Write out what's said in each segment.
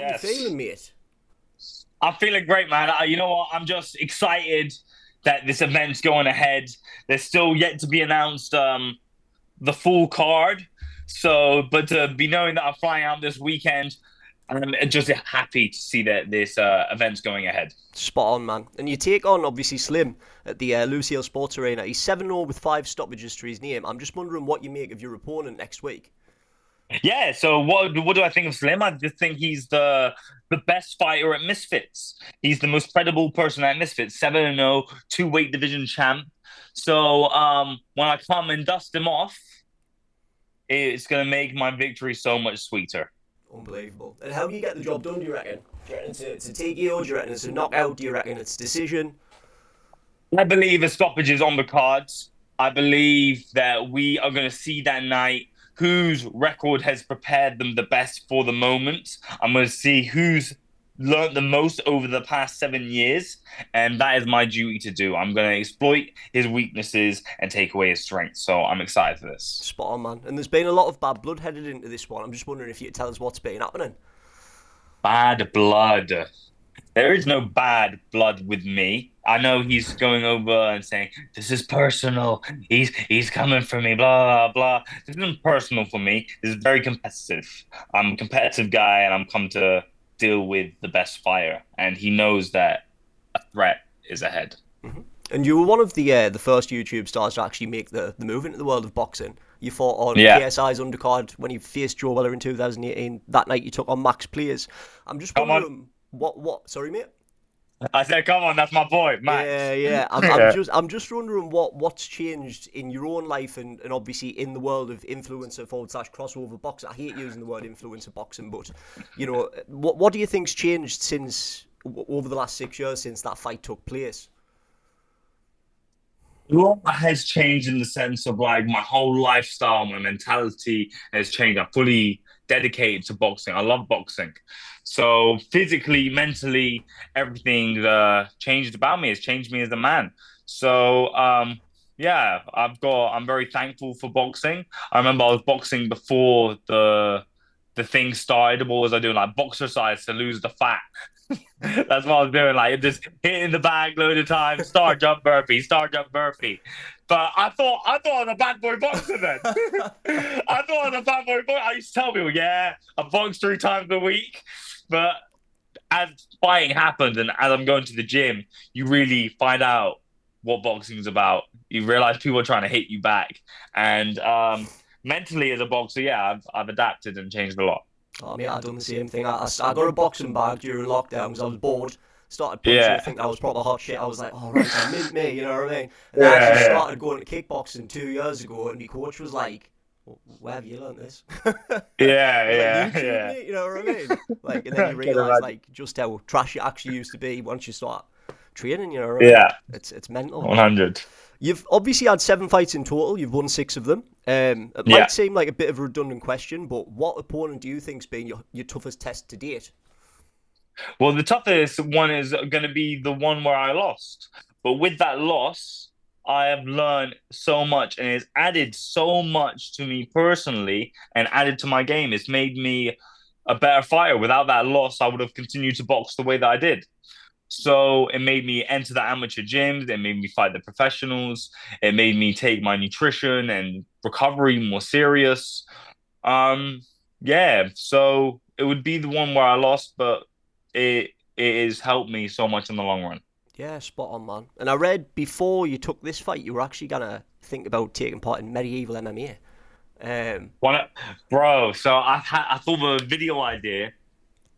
How you feeling, Yes. mate? I'm feeling great, man. You know what? I'm just excited that this event's going ahead. There's still yet to be announced the full card. So, but to be knowing that I'm flying out this weekend, I'm just happy to see that this event's going ahead. Spot on, man. And you take on, obviously, Slim at the Lusail Sports Arena. He's 7-0 with 5 stoppages to his name. I'm just wondering what you make of your opponent next week. Yeah, so what do I think of Slim? I just think he's the best fighter at Misfits. He's the most credible person at Misfits, 7-0, two weight division champ. So when I come and dust him off, it's gonna make my victory so much sweeter. Unbelievable. And how do you get the job done, do you reckon? Do you reckon it's a TKO? Do you reckon it's a knockout? Do you reckon it's decision? I believe a stoppage is on the cards. I believe that we are going to see that night whose record has prepared them the best for the moment. I'm going to see who's learned the most over the past 7 years, and that is my duty to do. I'm going to exploit his weaknesses and take away his strengths. So I'm excited for this. Spot on, man. And there's been a lot of bad blood headed into this one. I'm just wondering if you could tell us what's been happening. Bad blood. There is no bad blood with me. I know he's going over and saying this is personal. He's coming for me. Blah blah blah. This isn't personal for me. This is very competitive. I'm a competitive guy, and I'm come to deal with the best fighter. And he knows that a threat is ahead. And you were one of the first YouTube stars to actually make the move into the world of boxing. You fought on Yeah, KSI's undercard when you faced Joe Weller in 2018. That night you took on Max Players. I'm just come on. wondering what. Sorry, mate. I said, come on. That's my boy, Yeah, Max. yeah. I'm, I'm Yeah. just I'm just wondering what's changed in your own life and obviously in the world of influencer forward slash crossover boxing. I hate using the word influencer boxing, but what do you think's changed since over the last 6 years since that fight took place? A lot has changed in the sense of like my whole lifestyle, my mentality has changed. I'm fully dedicated to boxing. I love boxing. So physically, mentally, everything changed about me. It's changed me as a man. So yeah, I'm very thankful for boxing. I remember I was boxing before the thing started. What was I doing? Like boxercise to lose the fat. That's what I was doing. Like just hitting the bag load of times, star jump burpee, star jump burpee. But I thought I was a bad boy boxer then. I thought I was a bad boy boxer. I used to tell people, yeah, I box 3 times a week. But as fighting happens and as I'm going to the gym, you really find out what boxing is about. You realize people are trying to hit you back. And mentally as a boxer, yeah, I've adapted and changed a lot. I mean, I done the same thing. I got a boxing bag during lockdown because I was bored. Started punching. I Yeah. think that was proper hot shit. I was like, oh, right, I mint me, you know what I mean? And I actually Yeah, started going to kickboxing 2 years ago, and my coach was like, where have you learned this? yeah, I was like, yeah, YouTube, yeah, mate, you know what I mean? Like, and then yeah. you Can realise, imagine. like, just how trash it actually used to be once you start training, you know what I mean? Yeah, It's mental. 100. You've obviously had 7 fights in total. You've won 6 of them. It Yeah. might seem like a bit of a redundant question, but what opponent do you think's been your toughest test to date? Well, the toughest one is going to be the one where I lost. But with that loss, I have learned so much and it's added so much to me personally and added to my game. It's made me a better fighter. Without that loss, I would have continued to box the way that I did. So it made me enter the amateur gyms. It made me fight the professionals. It made me take my nutrition and recovery more serious. Um, yeah, so it would be the one where I lost, but it has helped me so much in the long run. Yeah, spot on, man. And I read before you took this fight, you were actually gonna think about taking part in medieval MMA. One, bro. So I thought of a video idea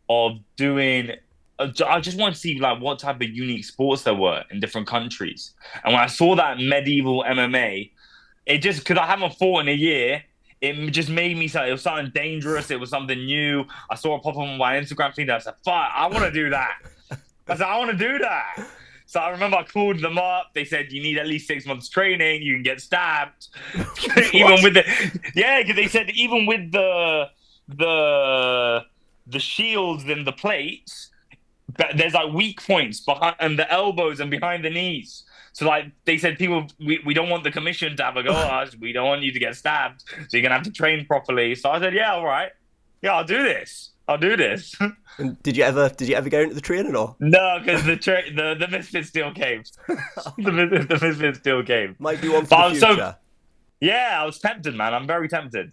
of doing. I just want to see like what type of unique sports there were in different countries. And when I saw that medieval MMA, it just because I haven't fought in a year, it just made me say it was something dangerous. It was something new. I saw it pop up on my Instagram feed. I said, "Fuck, I want to do that." I said, "I want to do that." So I remember I called them up. They said you need at least 6 months training. You can get stabbed, even What? with the yeah. Because they said even with the the shields and the plates, but there's like weak points behind and the elbows and behind the knees. So like they said, people we don't want the commission to have a go at us. We don't want you to get stabbed. So you're gonna have to train properly. So I said, yeah, all right, yeah, I'll do this. I'll do this. And did you ever go into the training or? No, because the Misfits still came. The Misfits still came. Might be one for But the I was so future. yeah, I was tempted, man. I'm very tempted.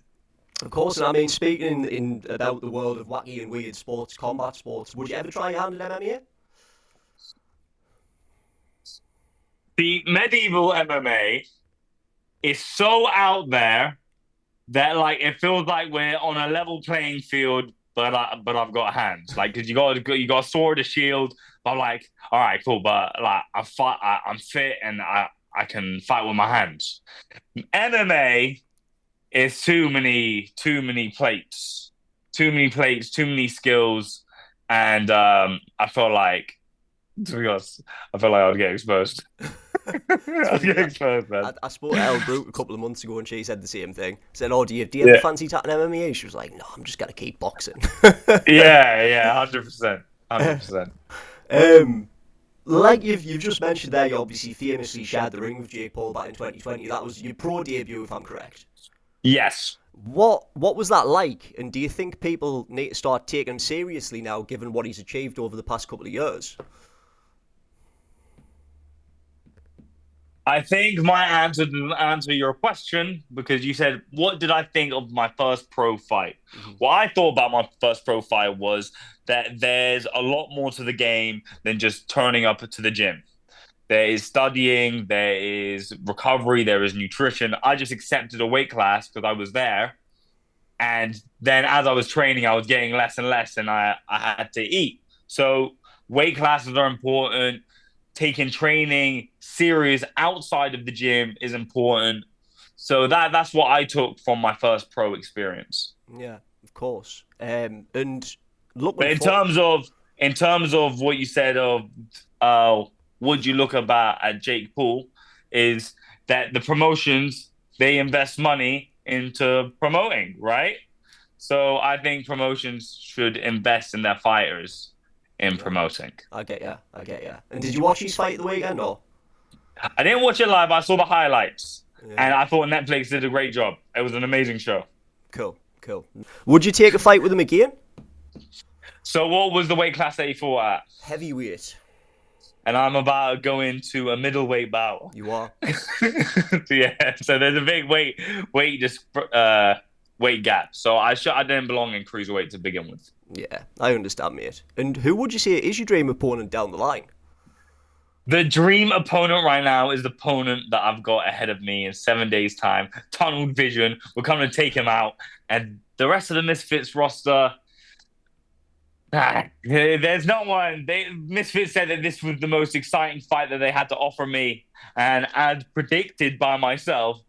Of course, and I mean, speaking in about the world of wacky and weird sports, combat sports, would you ever try your hand at MMA? The medieval MMA is so out there that like it feels like we're on a level playing field, but I've got hands. Like, cause you got a sword, a shield. But I'm like, all right, cool. But like, I'm fit, and I can fight with my hands. MMA is too many plates, too many skills, and I feel like, to be honest, I feel like I would get exposed. It's I'd funny. get exposed, man. I spoke to Elle Brute a couple of months ago, and she said the same thing. Said, "Oh, do you ever Yeah, fancy tapping MMA?" She was like, "No, I'm just gonna keep boxing." yeah, 100%, 100%. um, like you've just mentioned there, you obviously famously shared the ring with Jake Paul back in 2020. That was your pro debut, if I'm correct. Yes. What was that like? And do you think people need to start taking him seriously now, given what he's achieved over the past couple of years? I think my answer didn't answer your question because you said, what did I think of my first pro fight? Hmm. What I thought about my first pro fight was that there's a lot more to the game than just turning up to the gym. There is studying, there is recovery, there is nutrition. I just accepted a weight class because I was there. And then as I was training, I was getting less and less, and I had to eat. So weight classes are important. Taking training serious outside of the gym is important. So that's what I took from my first pro experience. Yeah, of course. And looking But in for terms of what you said of uh would you look about at Jake Paul is that the promotions they invest money into promoting, right? So I think promotions should invest in their fighters in yeah, promoting. I get ya. And did you watch his fight the weekend or? I didn't watch it live. I saw the highlights, Yeah, and I thought Netflix did a great job. It was an amazing show. cool. Would you take a fight with him again? So, what was the weight class that you fought at? Heavyweight. And I'm about to go into a middleweight bout. You are. Yeah, so there's a big just weight gap. So I didn't belong in cruiserweight to begin with. Yeah, I understand, mate. And who would you say is your dream opponent down the line? The dream opponent right now is the opponent that I've got ahead of me in 7 days' time. Tunneled vision. We're coming to take him out, and the rest of the Misfits roster. There's no one. Misfits said that this was the most exciting fight that they had to offer me, and as predicted by myself,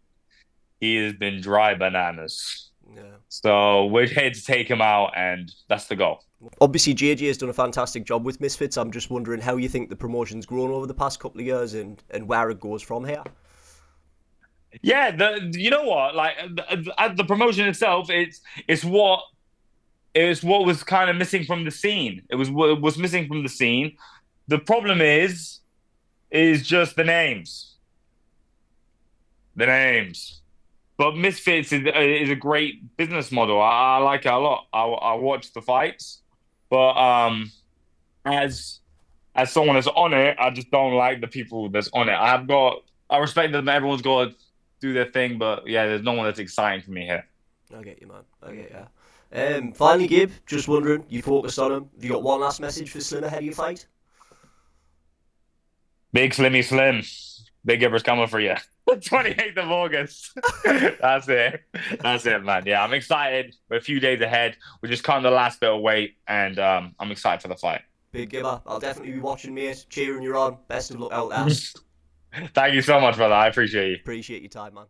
he has been dry bananas. Yeah. So we're here to take him out, and that's the goal. Obviously, JJ has done a fantastic job with Misfits. I'm just wondering how you think the promotion's grown over the past couple of years and where it goes from here. Yeah, you know what? Like the promotion itself, it's what was kind of missing from the scene. It was what was missing from the scene. The problem is just the names. But Misfits is a great business model. I like it a lot. I watch the fights, but as someone that's on it, I just don't like the people that's on it. I respect that everyone's got to do their thing, but yeah, there's no one that's exciting for me here. I get you, man. I get you. Finally, Gib, just wondering, you focused on him. Have you got one last message for Slim ahead of your fight? Big Slimmy Slim. Big Gibber'S coming for you. 28th of August. That's it. That's it, man. Yeah, I'm excited. We're a few days ahead. We're just cutting the last bit of weight, and I'm excited for the fight. Big Gibber, I'll definitely be watching, mate. Cheering you on. Best of luck out there. Thank you so much, brother. I appreciate you. Appreciate your time, man.